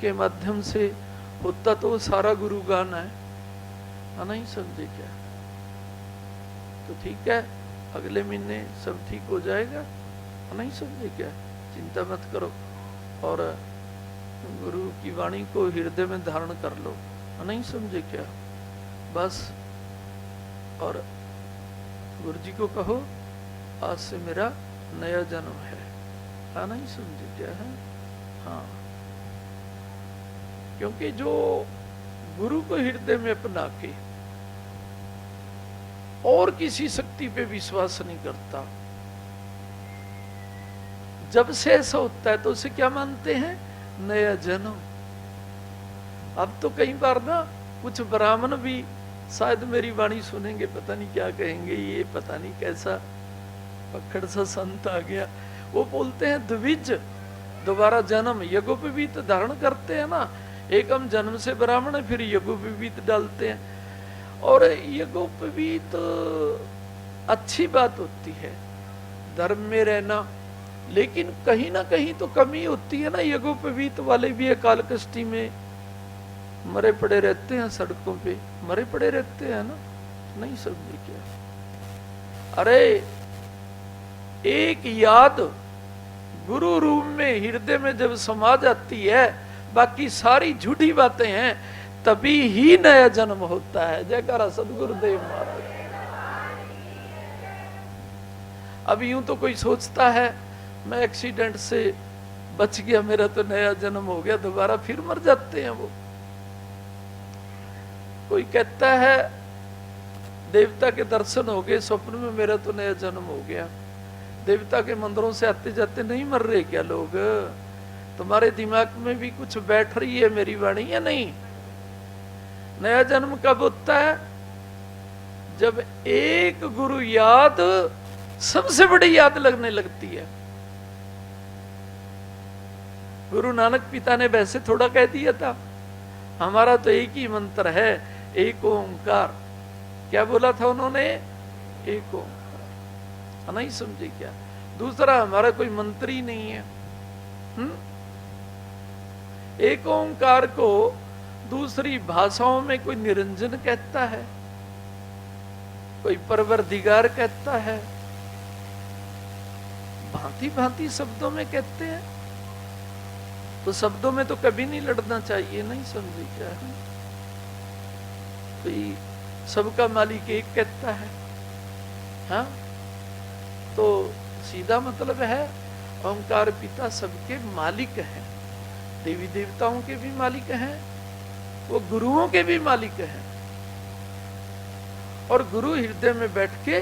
के माध्यम से होता तो वो सारा गुरु गान है, नहीं समझे क्या? तो ठीक है, अगले महीने सब ठीक हो जाएगा, नहीं समझे क्या? चिंता मत करो और गुरु की वाणी को हृदय में धारण कर लो, नहीं समझे क्या? बस। और गुरु जी को कहो आज से मेरा नया जन्म है, नहीं समझे क्या है? हाँ, क्योंकि जो गुरु को हृदय में अपना के और किसी शक्ति पे विश्वास नहीं करता, जब से ऐसा होता है तो उसे क्या मानते हैं? नया जन्म। अब तो कई बार ना कुछ ब्राह्मण भी शायद मेरी वाणी सुनेंगे, पता नहीं क्या कहेंगे, ये पता नहीं कैसा पकड़ सा संत आ गया। वो बोलते हैं द्विज, दोबारा जन्म, यज्ञोपवीत धारण करते हैं ना। एक हम जन्म से ब्राह्मण है, फिर यज्ञोपवीत डालते हैं। और यज्ञोपवीत अच्छी बात होती है धर्म में रहना, लेकिन कहीं ना कहीं तो कमी होती है ना। यज्ञोपवीत वाले भी अकाल कष्टी में मरे पड़े रहते हैं, सड़कों पे मरे पड़े रहते हैं ना, नहीं समझे क्या? अरे एक याद गुरु रूप में हृदय में जब समा जाती है, बाकी सारी झूठी बातें हैं, तभी ही नया जन्म होता है। जयकारा सदगुरुदेव महाराज। अब यूं तो कोई सोचता है मैं एक्सीडेंट से बच गया, मेरा तो नया जन्म हो गया, दोबारा फिर मर जाते हैं वो। कोई कहता है देवता के दर्शन हो गए स्वप्न में, मेरा तो नया जन्म हो गया। देवता के मंदिरों से आते जाते नहीं मर रहे क्या लोग? तुम्हारे दिमाग में भी कुछ बैठ रही है मेरी वाणी या नहीं? नया जन्म कब होता है? जब एक गुरु याद सबसे बड़ी याद लगने लगती है। गुरु नानक पिता ने वैसे थोड़ा कह दिया था, हमारा तो एक ही मंत्र है, एक ओंकार। क्या बोला था उन्होंने? एक ओंकार। नहीं समझे क्या? दूसरा हमारा कोई मंत्र ही नहीं है। एक ओंकार को दूसरी भाषाओं में कोई निरंजन कहता है, कोई परवरदिगार कहता है, भांति भांति शब्दों में कहते हैं। तो शब्दों में तो कभी नहीं लड़ना चाहिए, नहीं समझे क्या है? तो सबका मालिक एक कहता है, हाँ? तो सीधा मतलब है ओंकार पिता सबके मालिक हैं, देवी देवताओं के भी मालिक हैं, वो गुरुओं के भी मालिक हैं। और गुरु हृदय में बैठ के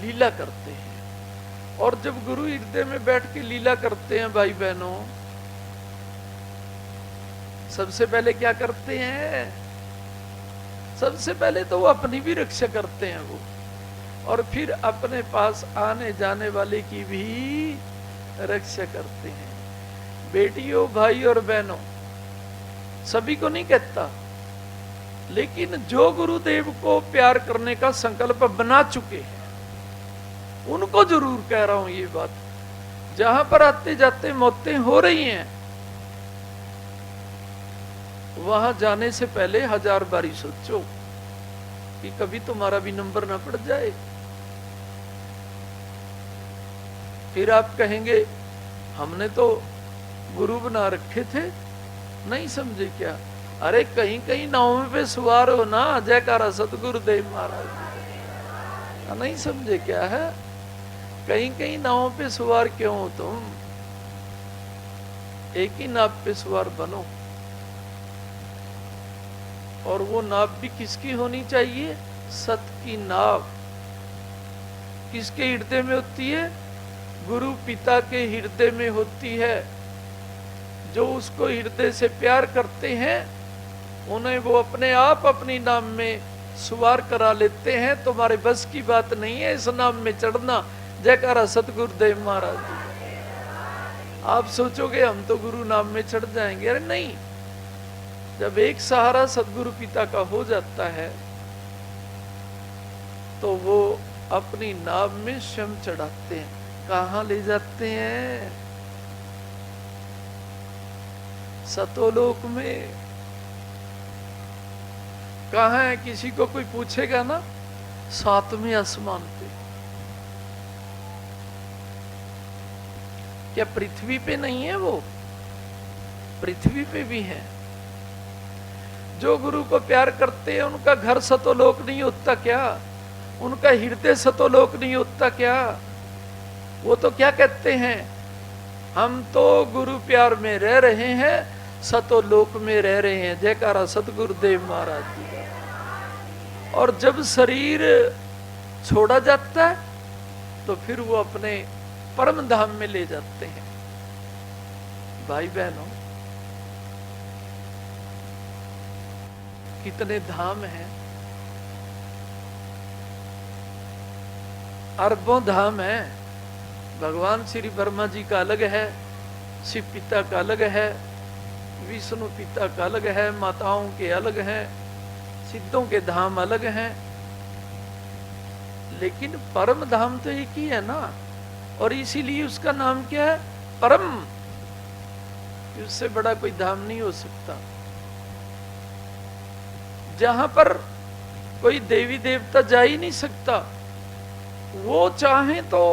लीला करते हैं। और जब गुरु हृदय में बैठ के लीला करते हैं भाई बहनों, सबसे पहले क्या करते हैं? सबसे पहले तो वो अपनी भी रक्षा करते हैं वो, और फिर अपने पास आने जाने वाले की भी रक्षा करते हैं। बेटियों, भाई और बहनों, सभी को नहीं कहता, लेकिन जो गुरुदेव को प्यार करने का संकल्प बना चुके हैं उनको जरूर कह रहा हूं ये बात। जहां पर आते जाते मौतें हो रही हैं, वहां जाने से पहले 1000 बारी सोचो कि कभी तुम्हारा भी नंबर ना पड़ जाए। फिर आप कहेंगे हमने तो गुरु बना रखे थे, नहीं समझे क्या? अरे कहीं कहीं नाव पे सवार हो ना, जयकारा सतगुरुदेव महाराज। नहीं समझे क्या है? कहीं कहीं नाव पे सवार क्यों हो तुम? एक ही नाव पे सवार बनो। और वो नाव भी किसकी होनी चाहिए? सत की नाव। किसके हृदय में होती है? गुरु पिता के हृदय में होती है। जो उसको हृदय से प्यार करते हैं उन्हें वो अपने आप अपनी नाम में सवार करा लेते हैं। तुम्हारे बस की बात नहीं है इस नाम में चढ़ना। जयकारा सतगुरुदेव महाराज जी। आप सोचोगे हम तो गुरु नाम में चढ़ जाएंगे, अरे नहीं। जब एक सहारा सतगुरु पिता का हो जाता है तो वो अपनी नाव में स्वयं चढ़ाते हैं। कहां ले जाते हैं? सतोलोक में कहाँ है? किसी को कोई पूछेगा ना, 7वें आसमान पे। क्या पृथ्वी पे नहीं है वो? पृथ्वी पे भी है। जो गुरु को प्यार करते हैं उनका घर सतोलोक नहीं होता क्या? उनका हृदय सतोलोक नहीं होता क्या? वो तो क्या कहते हैं, हम तो गुरु प्यार में रह रहे हैं, सतोलोक में रह रहे हैं। जयकारा सतगुरुदेव महाराज जी का। और जब शरीर छोड़ा जाता है तो फिर वो अपने परम धाम में ले जाते हैं। भाई बहनों, कितने धाम हैं, अरबों धाम है। भगवान श्री ब्रह्मा जी का अलग है, शिव पिता का अलग है, विष्णु पिता का अलग है, माताओं के अलग हैं, सिद्धों के धाम अलग हैं, लेकिन परम धाम तो एक ही है ना। और इसीलिए उसका नाम क्या है? परम। उससे बड़ा कोई धाम नहीं हो सकता। जहां पर कोई देवी देवता जा ही नहीं सकता, वो चाहे तो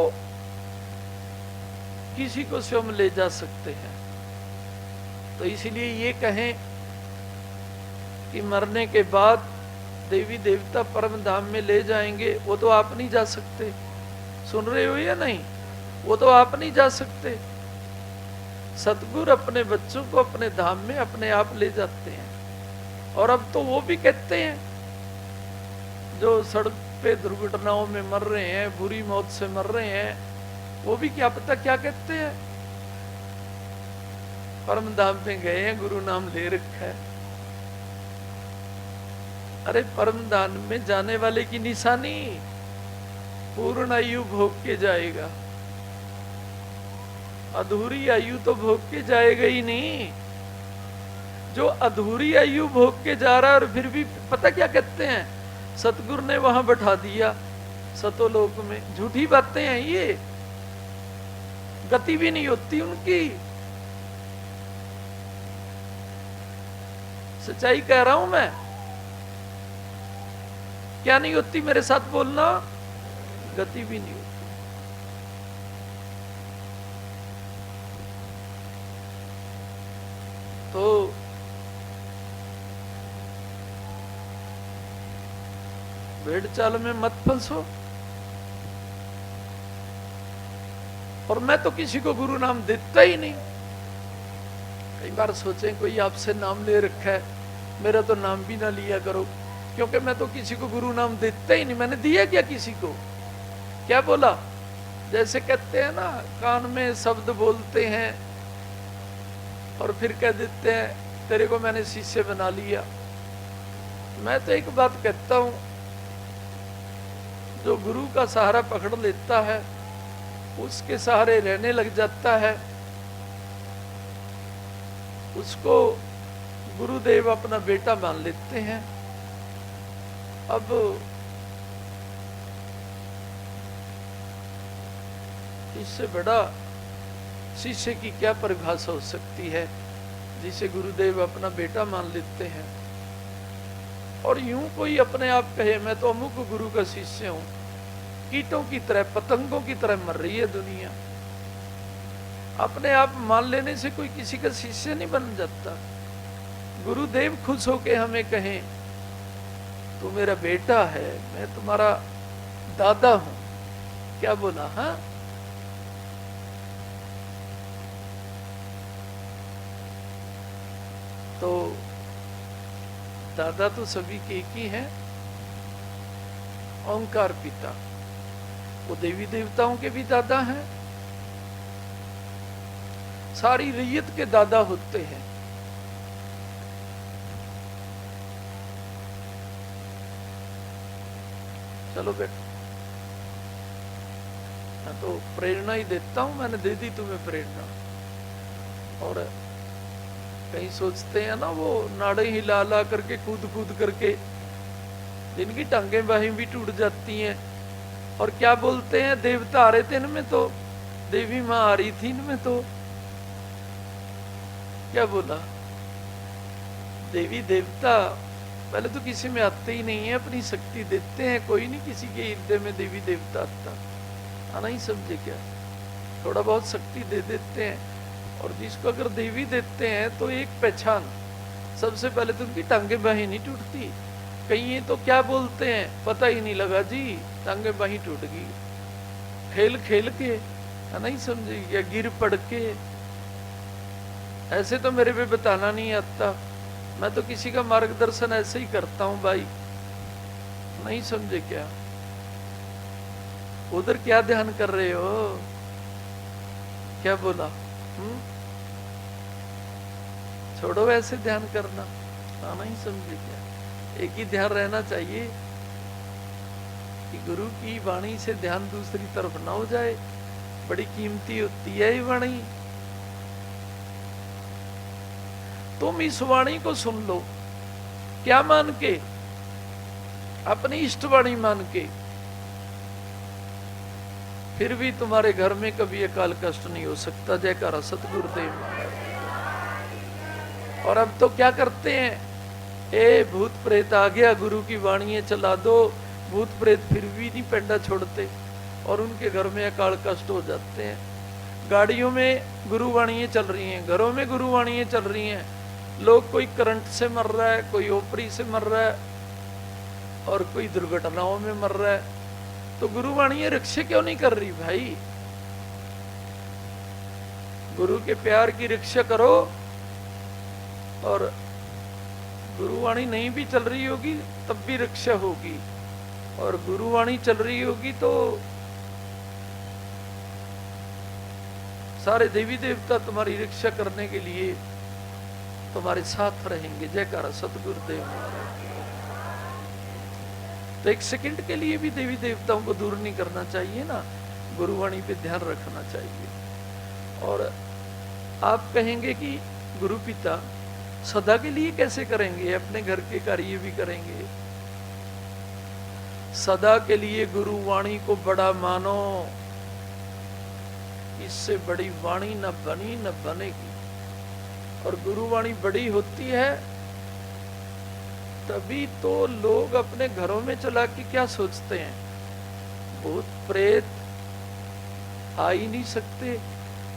किसी को स्वयं ले जा सकते हैं। तो इसीलिए ये कहें कि मरने के बाद देवी देवता परम धाम में ले जाएंगे, वो तो आप नहीं जा सकते। सुन रहे हो या नहीं? वो तो आप नहीं जा सकते। सतगुरु अपने बच्चों को अपने धाम में अपने आप ले जाते हैं। और अब तो वो भी कहते हैं, जो सड़क पे दुर्घटनाओं में मर रहे हैं, बुरी मौत से मर रहे हैं, वो भी क्या पता क्या कहते हैं, परम धाम में गए हैं, गुरु नाम ले रखा है। अरे परम धाम में जाने वाले की निशानी पूर्ण आयु भोग के जाएगा, अधूरी आयु तो भोग के जाएगा ही नहीं। जो अधूरी आयु भोग के जा रहा है और फिर भी पता क्या कहते हैं, सतगुरु ने वहां बैठा दिया सतोलोक में। झूठी बातें हैं ये, गति भी नहीं होती उनकी। सच्चाई कह रहा हूं मैं, क्या नहीं होती? मेरे साथ बोलना, गति भी नहीं होती। तो भेड़ चाल में मत फंसो। और मैं तो किसी को गुरु नाम देता ही नहीं। कई बार सोचे कोई आपसे नाम ले रखा है, मेरा तो नाम भी ना लिया करो, क्योंकि मैं तो किसी को गुरु नाम देता ही नहीं। मैंने दिया क्या किसी को? क्या बोला? जैसे कहते हैं ना, कान में शब्द बोलते हैं और फिर कह देते हैं तेरे को मैंने शिष्य बना लिया। मैं तो एक बात कहता हूं, जो गुरु का सहारा पकड़ लेता है, उसके सहारे रहने लग जाता है, उसको गुरुदेव अपना बेटा मान लेते हैं। अब इससे बड़ा शिष्य की क्या परिभाषा हो सकती है, जिसे गुरुदेव अपना बेटा मान लेते हैं। और यूं कोई अपने आप कहे मैं तो अमुक गुरु का शिष्य हूं, कीटों की तरह, पतंगों की तरह मर रही है दुनिया। अपने आप मान लेने से कोई किसी का शिष्य नहीं बन जाता। गुरुदेव खुश होके हमें कहें तू मेरा बेटा है, मैं तुम्हारा दादा हूं। क्या बोला? हाँ, तो दादा तो सभी के एक ही हैं, ओंकार पिता। वो देवी देवताओं के भी दादा हैं, सारी रैयत के दादा होते हैं। चलो बेटा, मैं तो प्रेरणा ही देता हूं, मैंने दे दी तुम्हें प्रेरणा। और कहीं सोचते हैं ना, वो नाड़े हिला ला करके, कूद कूद करके जिनकी टांगें बाहें भी टूट जाती हैं, और क्या बोलते हैं, देवता आ रहे थे इनमें, तो देवी माँ आ रही थी इनमें। तो क्या बोला? देवी देवता पहले तो किसी में आते ही नहीं है, अपनी शक्ति देते हैं, कोई नहीं किसी के हृदय में देवी देवता आता। आना ही समझे क्या, थोड़ा बहुत शक्ति दे देते हैं। और जिसको अगर देवी देते हैं तो एक पहचान, सबसे पहले तो उनकी टांगे बाहें नहीं टूटती। कहीं तो क्या बोलते हैं पता ही नहीं लगा जी, टांगे बाहें टूट गई, खेल खेल के, है नहीं समझे, या गिर पड़ के। ऐसे तो मेरे पे बताना नहीं आता, मैं तो किसी का मार्गदर्शन ऐसे ही करता हूं भाई, नहीं समझे क्या। उधर क्या ध्यान कर रहे हो, क्या बोला? छोड़ो ऐसे ध्यान करना, नहीं समझे क्या। एक ही ध्यान रहना चाहिए कि गुरु की वाणी से ध्यान दूसरी तरफ ना हो जाए। बड़ी कीमती होती है ये वाणी। तुम इस वाणी को सुन लो, क्या मान के? अपनी इष्टवाणी मान के। फिर भी तुम्हारे घर में कभी अकाल कष्ट नहीं हो सकता। जयकारा सतगुरुदेव महाराज। और अब तो क्या करते हैं, ए भूत प्रेत आ गया, गुरु की वाणी चला दो। भूत प्रेत फिर भी नहीं पेंडा छोड़ते और उनके घर में अकाल कष्ट हो जाते हैं। गाड़ियों में गुरुवाणियां चल रही हैं, घरों में गुरुवाणियां चल रही हैं। लोग कोई करंट से मर रहा है, कोई ओपरी से मर रहा है और कोई दुर्घटनाओं में मर रहा है। तो गुरुवाणियां रक्षा क्यों नहीं कर रही भाई? गुरु के प्यार की रक्षा करो। और गुरुवाणी नहीं भी चल रही होगी तब भी रक्षा होगी, और गुरुवाणी चल रही होगी तो सारे देवी देवता तुम्हारी रक्षा करने के लिए तुम्हारे साथ रहेंगे। जयकारा सतगुरुदेव महाराज। तो एक सेकंड के लिए भी देवी देवताओं को दूर नहीं करना चाहिए ना, गुरुवाणी पे ध्यान रखना चाहिए। और आप कहेंगे कि गुरु पिता सदा के लिए कैसे करेंगे, अपने घर के कार्य भी करेंगे। सदा के लिए गुरुवाणी को बड़ा मानो, इससे बड़ी वाणी न बनी न बनेगी। और गुरुवाणी बड़ी होती है तभी तो लोग अपने घरों में चला के क्या सोचते हैं, भूत प्रेत आ ही नहीं सकते,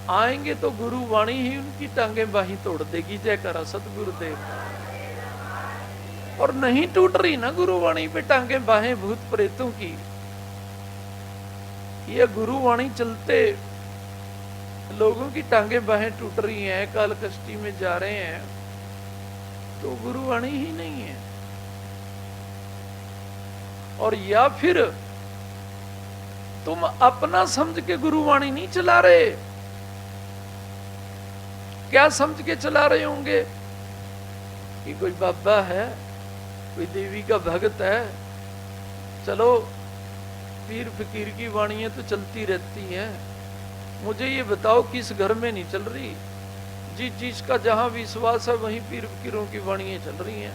आएंगे तो गुरुवाणी ही उनकी टांगे बाही तोड़ देगी। जयकारा सतगुरुदेव। और नहीं टूट रही ना गुरुवाणी पे टांगे बाहें भूत प्रेतों की। ये गुरुवाणी चलते लोगों की टांगे बाहें टूट रही हैं, काल कष्टी में जा रहे हैं, तो गुरुवाणी ही नहीं है। और या फिर तुम अपना समझ के गुरुवाणी नहीं चला रहे, क्या समझ के चला रहे होंगे कि कोई बाबा है, कोई देवी का भक्त है, चलो पीर फकीर की वाणियां तो चलती रहती हैं, मुझे ये बताओ किस घर में नहीं चल रही। जिसका जहां विश्वास है वहीं पीर फकीरों की वाणियां चल रही हैं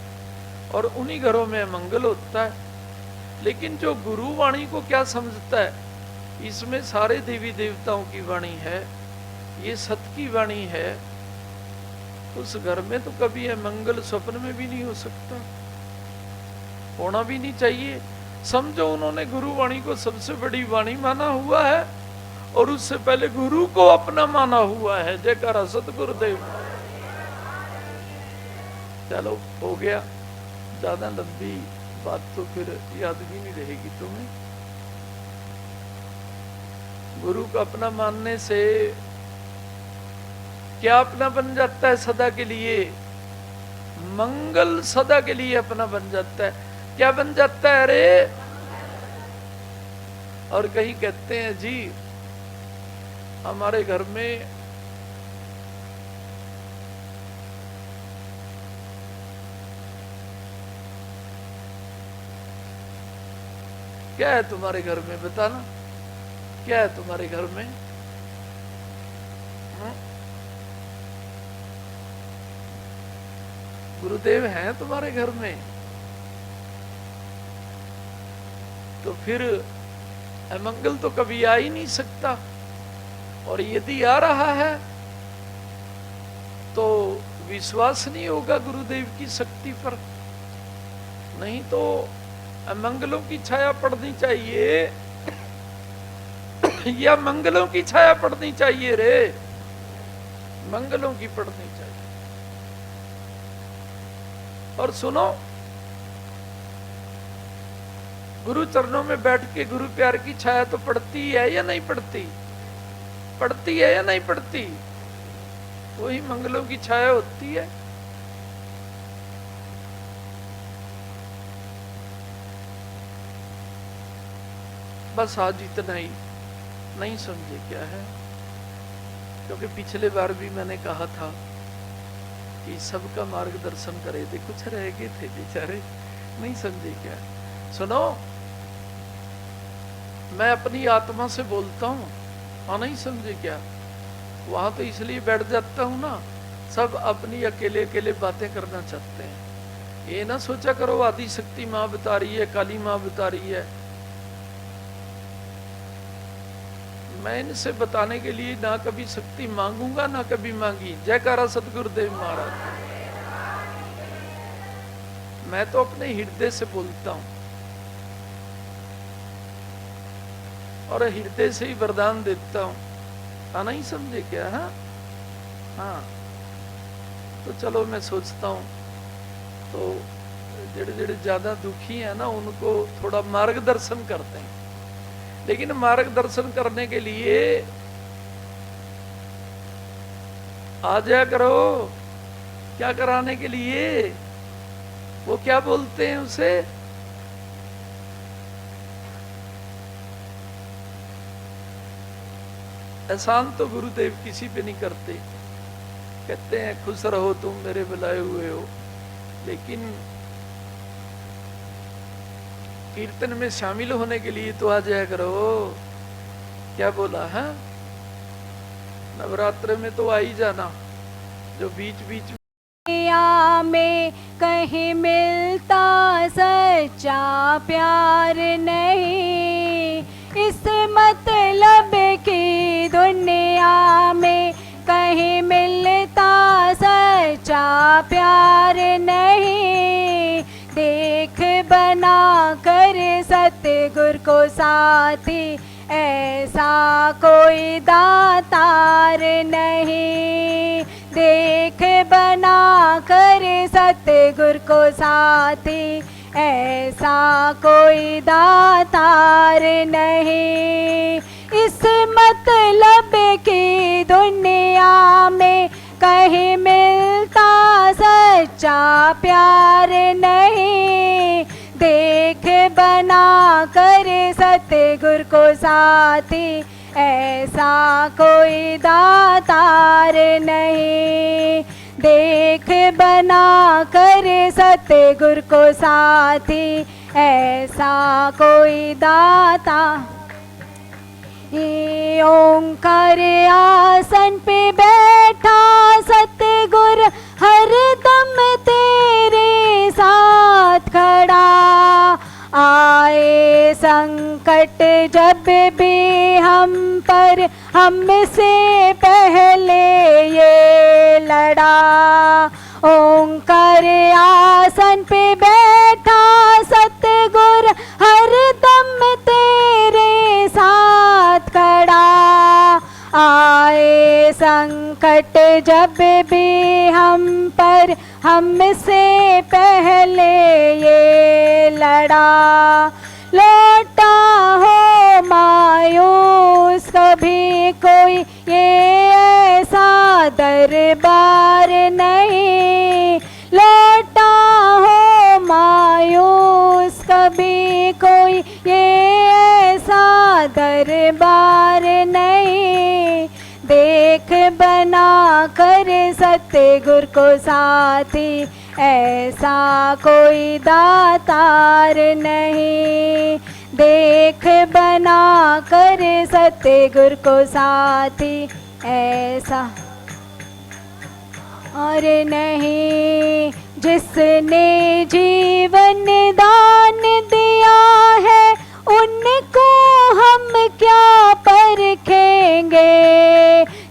और उन्हीं घरों में मंगल होता है। लेकिन जो गुरु वाणी को क्या समझता है, इसमें सारे देवी देवताओं की वाणी है, ये सत की वाणी है, उस घर में तो कभी है मंगल स्वप्न में भी नहीं हो सकता, होना भी नहीं चाहिए। समझो उन्होंने गुरुवाणी को सबसे बड़ी वाणी माना हुआ है और उससे पहले गुरु को अपना माना हुआ है। जयकारा सतगुरुदेव। चलो हो गया, ज्यादा लंबी बात तो फिर याद भी नहीं रहेगी तुम्हें। गुरु को अपना मानने से क्या अपना बन जाता है? सदा के लिए मंगल, सदा के लिए अपना बन जाता है। क्या बन जाता है? अरे, और कहीं कहते हैं जी हमारे घर में क्या है, तुम्हारे घर में बताना, क्या है तुम्हारे घर में? गुरुदेव हैं तुम्हारे घर में? तो फिर अमंगल तो कभी आ ही नहीं सकता। और यदि आ रहा है तो विश्वास नहीं होगा गुरुदेव की शक्ति पर। नहीं तो अमंगलों की छाया पड़नी चाहिए या मंगलों की छाया पड़नी चाहिए रे? मंगलों की पड़नी चाहिए। और सुनो, गुरु चरणों में बैठ के गुरु प्यार की छाया तो पड़ती है या नहीं पड़ती? पड़ती है या नहीं पड़ती? वही मंगलों की छाया होती है। बस आज इतना ही। नहीं समझे क्या है? क्योंकि पिछले बार भी मैंने कहा था कि सबका मार्गदर्शन करे थे, कुछ रह गए थे बेचारे। नहीं समझे क्या? सुनो, मैं अपनी आत्मा से बोलता हूं। हाँ, नहीं समझे क्या? वहां तो इसलिए बैठ जाता हूं ना, सब अपनी अकेले अकेले बातें करना चाहते हैं। ये ना सोचा करो आदि शक्ति मां बता रही है, काली मां बता रही है। मैं इनसे बताने के लिए ना कभी शक्ति मांगूंगा ना कभी मांगी। जयकारा सतगुरुदेव महाराज। मैं तो अपने हृदय से बोलता हूं और हृदय से ही वरदान देता हूं। हाँ, नहीं समझे क्या? हाँ, तो चलो मैं सोचता हूं तो जेड़े जेड़े ज्यादा दुखी है ना उनको थोड़ा मार्गदर्शन करते हैं। लेकिन मार्गदर्शन करने के लिए आ जाया करो। क्या कराने के लिए? वो क्या बोलते हैं उसे? एहसान तो गुरुदेव किसी पे नहीं करते। कहते हैं खुश रहो तुम मेरे बुलाए हुए हो। लेकिन कीर्तन में शामिल होने के लिए तो आ जाया करो। क्या बोला है? नवरात्र में तो आ ही जाना। जो बीच बीच में कहीं मिलता सच्चा प्यार नहीं, इस मतलब की दुनिया में कहीं मिलता सच्चा प्यार नहीं। देख बना कर सतगुर को साथी, ऐसा कोई दातार नहीं। देख बना कर सतगुर को साथी, ऐसा कोई दातार नहीं। इस मतलब की दुनिया में कहीं मिलता सच्चा प्यार नहीं। देख बना कर सतगुर को साथी, ऐसा कोई दातार नहीं। देख बना कर सतगुर को साथी, ऐसा कोई दाता। ओंकार आसन पे बैठा सतगुर हरदम तेरे साथ खड़ा। आए संकट जब भी हम पर, हमसे पहले ये लड़ा। ओंकार आसन पे बैठा सतगुर हरदम तेरे साथ खड़ा। आए संकट जब भी हम पर, हमसे पहले ये लड़ा। लौटा हो मायूस कभी कोई, ये ऐसा दरबार नहीं। लौटा हो मायूस कभी कोई, ये ऐसा दरबार नहीं। देख बना कर सतगुर को साथी, ऐसा कोई दातार नहीं। देख बना कर सतगुर को साथी, ऐसा और नहीं। जिसने जीवन दान दिया है, उनको हम क्या परखेंगे।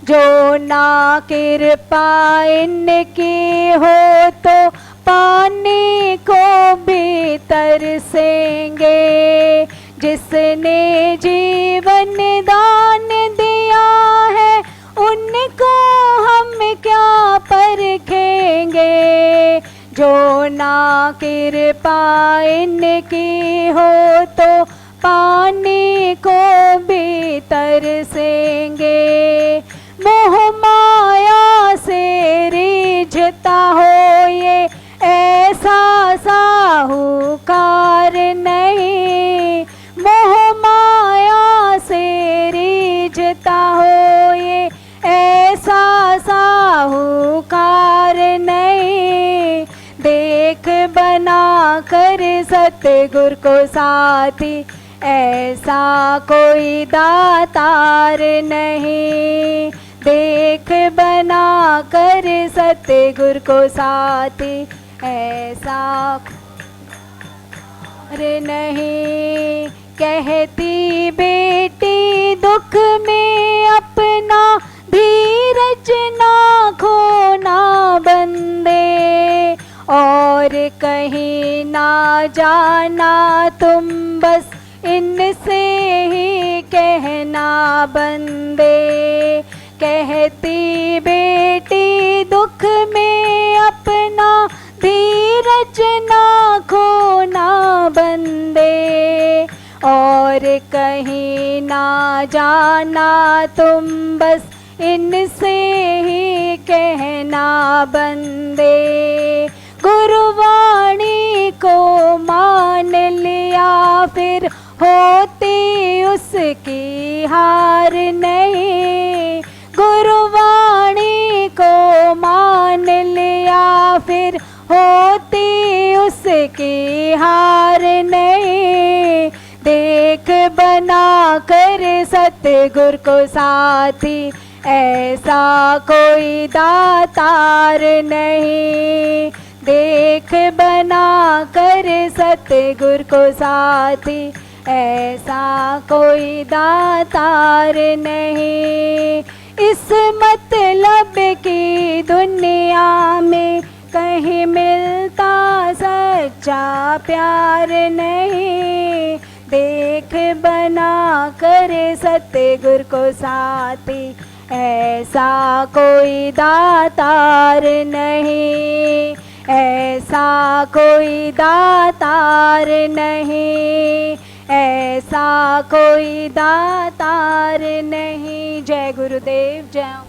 जो ना कृपा इनकी हो तो पानी को भी तरसेंगे। जिसने जीवन दान दिया है उनको हम क्या परखेंगे। जो ना कृपा इनकी हो तो पानी को भी तरसेंगे। मोह माया से रिझता हो ये ऐसा साहूकार नहीं। मोह माया से रिझता हो ये ऐसा साहूकार नहीं। देख बना कर सतगुर को साथी ऐसा कोई दातार नहीं। देख बना कर सतगुर को साथी ऐसा रे नहीं। कहती बेटी दुख में अपना धीरज ना खोना बंदे। और कहीं ना जाना तुम बस इनसे ही कहना बंदे। कहती बेटी दुख में अपना धीरज ना खोना बंदे। और कहीं ना जाना तुम बस इनसे ही कहना बंदे। गुरुवाणी को मान लिया फिर होती उसकी हार नहीं। गुरुवाणी को मान लिया फिर होती उसकी हार नहीं। देख बना कर सतगुर को साथी ऐसा कोई दातार नहीं। देख बना कर सतगुर को साथी ऐसा कोई दातार नहीं। इस मतलब की दुनिया में कहीं मिलता सच्चा प्यार नहीं। देख बना कर सतगुर को साथी ऐसा कोई दातार नहीं। ऐसा कोई दातार नहीं। ऐसा कोई दातार नहीं। जय गुरुदेव जय।